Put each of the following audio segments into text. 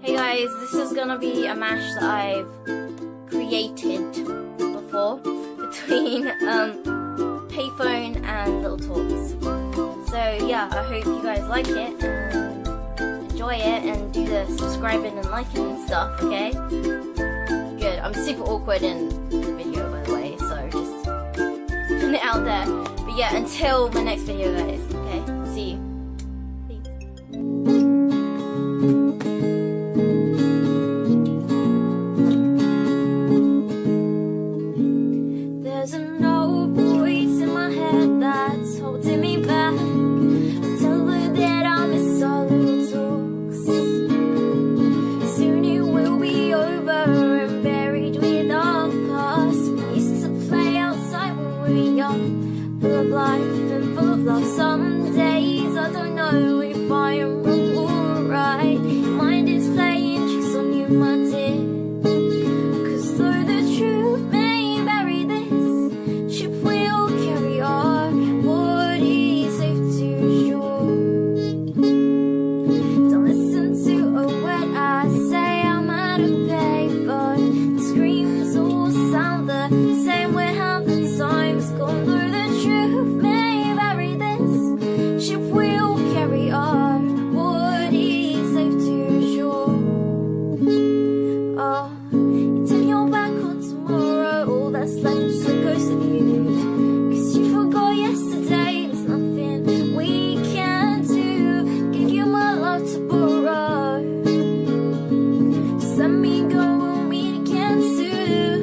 Hey guys, this is gonna be a mash that I've created before between Payphone and Little Talks. So yeah, I hope you guys like it and enjoy it and do the subscribing and liking and stuff, okay? Good. I'm super awkward in the video, by the way, so just putting it out there. But yeah, until my next video, guys, okay? See you. There's an old voice in my head that's holding me back. I tell her that I miss our little talks. Soon it will be over and buried with our past. We used to play outside when we were young, full of life and full of love. Some days I don't know if I am wrong or right. Mind is playing tricks on you, my dear. 'Cause though the truth may vary, this ship will carry on. What is safe to shore? Don't listen to a word I say. I'm out of payphone. The screams all sound the same. We're having times gone through. The truth may vary, this ship will carry on. What is safe to shore? Oh, you turn your back on tomorrow. All that's left is a ghost of you. 'Cause you forgot yesterday. There's nothing we can do. Give you my love to borrow. Just let me go, we'll meet again soon.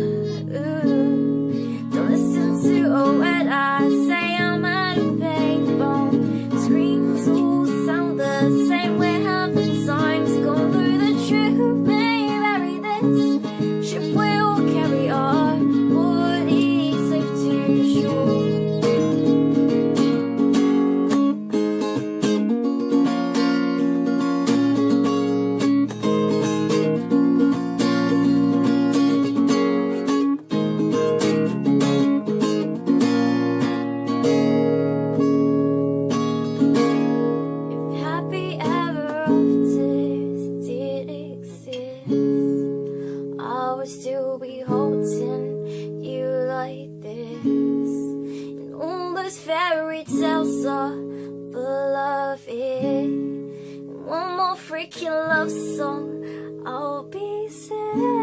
Don't listen to a word I say. I'm out of payphone. The screams all sound the same. We're having times gone through. The truth may vary, this ship will carry on. What is safe to shore? If happy ever afters did exist, I would still be holding you like this. And all those fairy tales are full of it. And one more freaking love song I'll be singing.